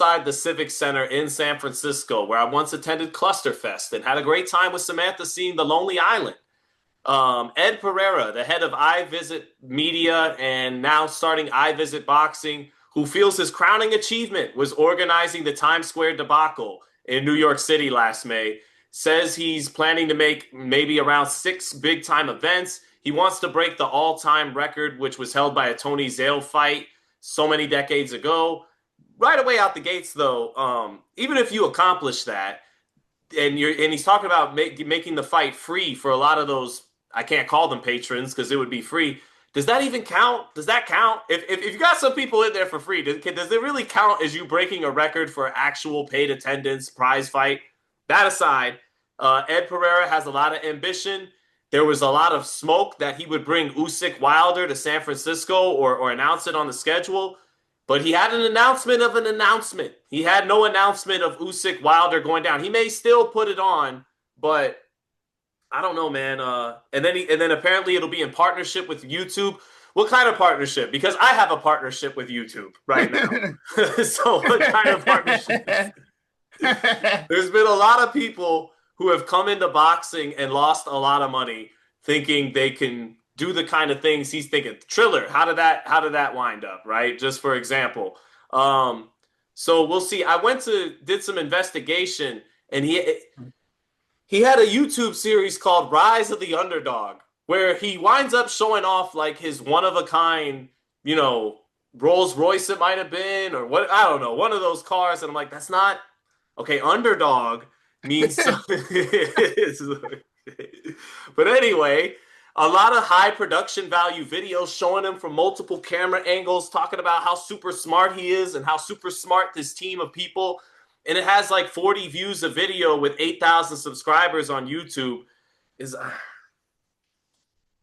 outside the Civic Center in San Francisco, where I once attended Clusterfest and had a great time with Samantha seeing The Lonely Island. Ed Pereira, the head of iVISIT Media and now starting iVISIT Boxing, who feels his crowning achievement was organizing the Times Square debacle in New York City last May, says he's planning to make maybe around 6 big-time events. He wants to break the all-time record, which was held by a Tony Zale fight so many decades ago. Right away out the gates, though, even if you accomplish that, and he's talking about making the fight free for a lot of those, I can't call them patrons because it would be free. Does that even count? Does that count? If you got some people in there for free, does it really count as you breaking a record for actual paid attendance prize fight? That aside, Ed Pereira has a lot of ambition. There was a lot of smoke that he would bring USYK-WILDER to San Francisco or announce it on the schedule. But he had an announcement of an announcement. He had no announcement of USYK-WILDER going down. He may still put it on, but I don't know, man. And then apparently it'll be in partnership with YouTube. What kind of partnership? Because I have a partnership with YouTube right now. So what kind of partnership? There's been a lot of people who have come into boxing and lost a lot of money thinking they can do the kind of things he's thinking. Triller, how did that wind up, right? Just for example. So we'll see. I did some investigation, and he had a YouTube series called Rise of the Underdog, where he winds up showing off like his one-of-a-kind, Rolls Royce it might have been, or what, I don't know, one of those cars. And I'm like, that's not, okay, underdog means something. But anyway, a lot of high production value videos showing him from multiple camera angles, talking about how super smart he is and how super smart this team of people. And it has like 40 views a video with 8,000 subscribers on YouTube.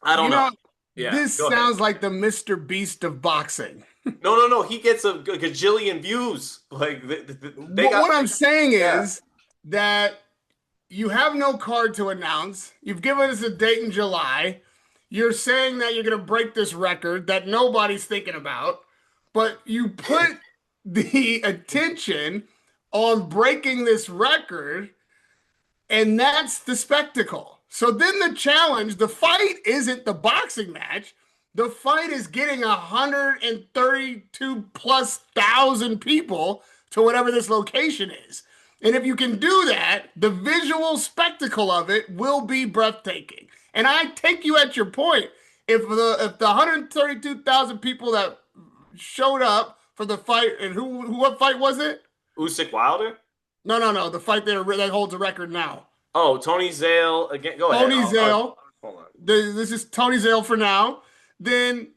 I don't know. Yeah, this sounds like the Mr. Beast of boxing. No. He gets a gajillion views. Like what I'm saying is that you have no card to announce. You've given us a date in July. You're saying that you're going to break this record that nobody's thinking about, but you put the attention on breaking this record, and that's the spectacle. So then the challenge, the fight isn't the boxing match. The fight is getting 132 plus thousand people to whatever this location is. And if you can do that, the visual spectacle of it will be breathtaking. And I take you at your point. If the 132,000 people that showed up for the fight, and what fight was it? USYK-WILDER? No. The fight that holds a record now. Oh, Tony Zale again. Go ahead. Tony Zale. Hold on. This is Tony Zale for now. And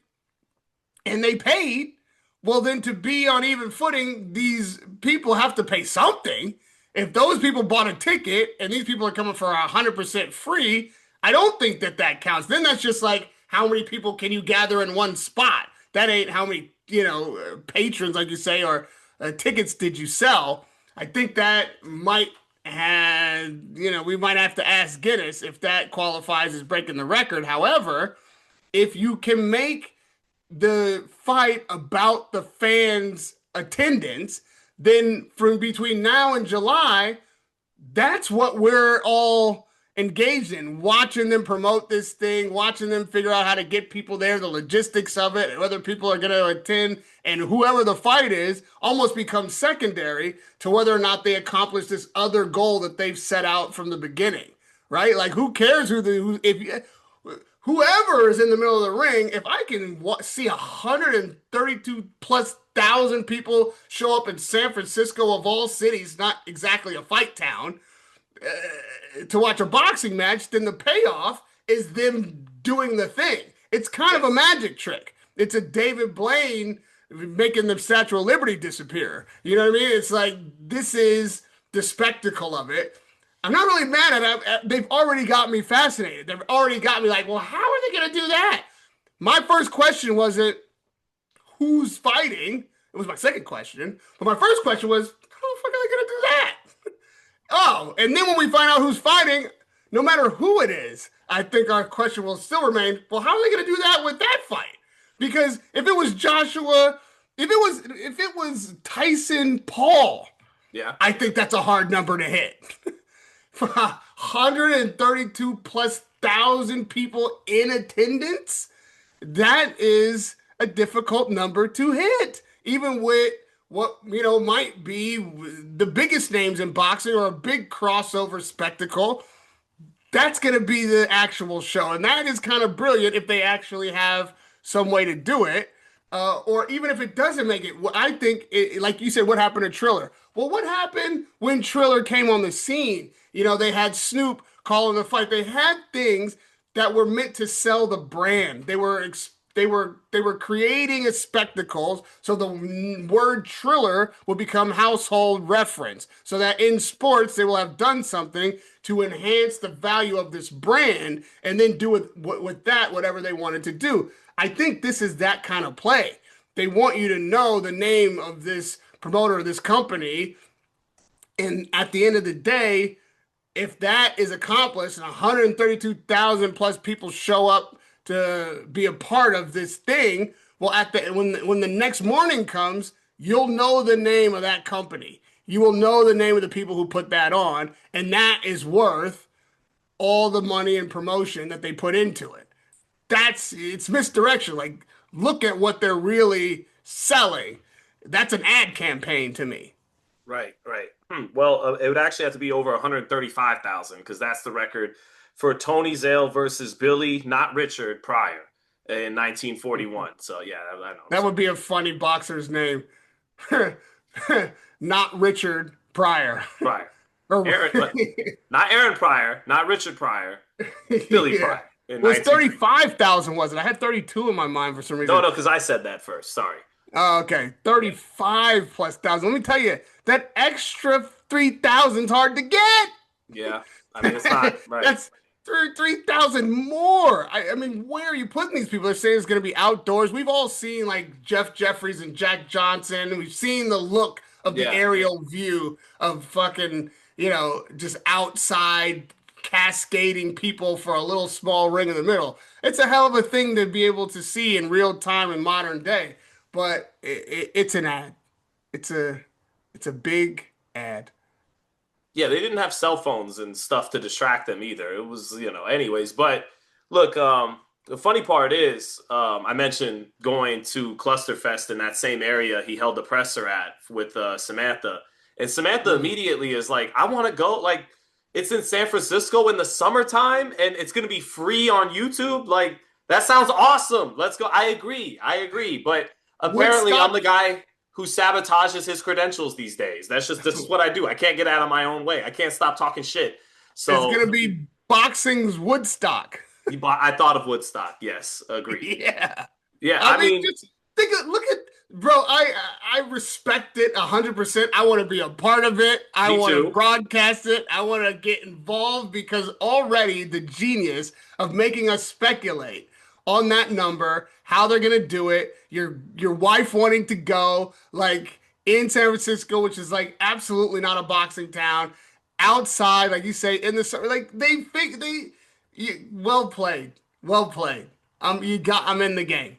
they paid. Well, then to be on even footing, these people have to pay something. If those people bought a ticket and these people are coming for 100% free, I don't think that counts. Then that's just like, how many people can you gather in one spot? That ain't how many, patrons, like you say, or tickets did you sell. I think that might have, we might have to ask Guinness if that qualifies as breaking the record. However, if you can make the fight about the fans' attendance, then from between now and July, that's what we're all engaged in, watching them promote this thing, watching them figure out how to get people there, the logistics of it, whether people are going to attend, and whoever the fight is almost becomes secondary to whether or not they accomplish this other goal that they've set out from the beginning, right? Like, who cares whoever is in the middle of the ring, if I can see 132 plus thousand people show up in San Francisco of all cities, not exactly a fight town, to watch a boxing match, then the payoff is them doing the thing. It's kind of a magic trick. It's a David Blaine making the Statue of Liberty disappear. You know what I mean? It's like, this is the spectacle of it. I'm not really mad at it. They've already got me fascinated. They've already got me like, well, how are they going to do that? My first question wasn't who's fighting. It was my second question. But my first question was, how the fuck are they going to do that? Oh, and then when we find out who's fighting, no matter who it is, I think our question will still remain, well, how are they going to do that with that fight? Because if it was Joshua if it was Tyson Paul, Yeah. I think that's a hard number to hit. For 132 plus thousand people in attendance, that is a difficult number to hit, even with what might be the biggest names in boxing or a big crossover spectacle. That's going to be the actual show, and that is kind of brilliant if they actually have some way to do it. Or even if it doesn't make it, I think, like you said, what happened to Triller? Well, what happened when Triller came on the scene? They had Snoop calling the fight. They had things that were meant to sell the brand. They were creating a spectacle so the word Triller will become household reference. So that in sports they will have done something to enhance the value of this brand and then do with that whatever they wanted to do. I think this is that kind of play. They want you to know the name of this promoter of this company. And at the end of the day, if that is accomplished and 132,000 plus people show up to be a part of this thing, well, when the next morning comes, you'll know the name of that company. You will know the name of the people who put that on, and that is worth all the money and promotion that they put into it. It's misdirection. Like, look at what they're really selling. That's an ad campaign to me. Right, right. Well, it would actually have to be over 135,000 because that's the record for Tony Zale versus Billy, not Richard, Pryor in 1941. So yeah, I know. That would be a funny boxer's name. Not Richard Pryor. Pryor. Or Not Aaron Pryor, not Richard Pryor, Billy yeah. Pryor in It was 19. 35,000, was it? I had 32 in my mind for some reason. No, no, because I said that first. Sorry. Oh, okay. 35 plus thousand. Let me tell you, that extra 3,000 is hard to get. Yeah, I mean it's not right. That's 3,000 more. I mean, where are you putting these people? They're saying it's going to be outdoors. We've all seen like Jeff Jeffries and Jack Johnson. We've seen the look of the Yeah. aerial view of fucking, just outside cascading people for a little small ring in the middle. It's a hell of a thing to be able to see in real time in modern day, but it's an ad. It's a big ad. Yeah, they didn't have cell phones and stuff to distract them either. It was, anyways. But look, the funny part is, I mentioned going to Clusterfest in that same area he held the presser at with Samantha. And Samantha immediately is like, I want to go. Like, it's in San Francisco in the summertime and it's going to be free on YouTube. Like, that sounds awesome. Let's go. I agree. But apparently, I'm the guy who sabotages his credentials these days. This is what I do. I can't get out of my own way. I can't stop talking shit. So it's gonna be boxing's Woodstock. I thought of Woodstock. Yes, agree. Yeah, Yeah. I mean, just look at, bro. I respect it 100%. I want to be a part of it. I want to broadcast it. I want to get involved because already the genius of making us speculate on that number, how they're gonna do it, your wife wanting to go, like in San Francisco, which is like absolutely not a boxing town, outside, like you say, in the summer, like well played, well played. I'm in the game.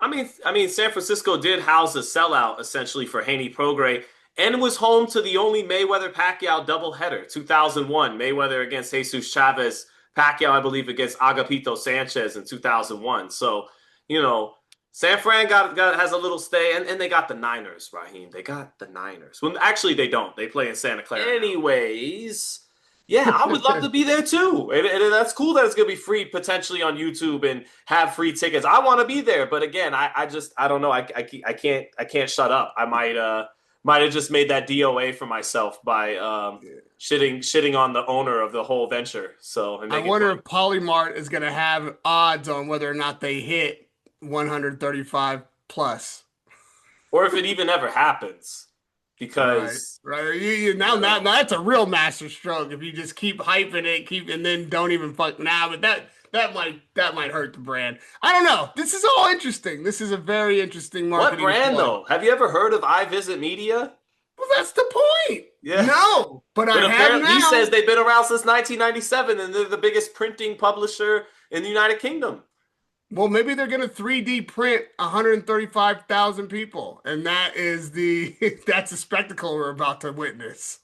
I mean, San Francisco did house a sellout essentially for Haney Prograis and was home to the only Mayweather Pacquiao doubleheader, 2001, Mayweather against Jesus Chavez, Pacquiao, I believe, against Agapito Sanchez in 2001. So, San Fran has a little stay, and they got the Niners, Raheem. They got the Niners. Well, actually, they don't. They play in Santa Clara. Anyways, yeah, I would love to be there too. And that's cool that it's going to be free potentially on YouTube and have free tickets. I want to be there. But again, I don't know. I can't shut up. I might have just made that DOA for myself by shitting on the owner of the whole venture. So I wonder if Polymart is going to have odds on whether or not they hit 135 plus, or if it even ever happens. Because right. Now that's a real master stroke if you just keep hyping it, and then don't even fuck now. But that might hurt the brand. I don't know. This is all interesting. This is a very interesting marketing. What brand though? Have you ever heard of iVISIT Media? Well, that's the point. Yeah. No, but I have now. He says they've been around since 1997 and they're the biggest printing publisher in the United Kingdom. Well, maybe they're going to 3D print 135,000 people, and that is the that's the spectacle we're about to witness.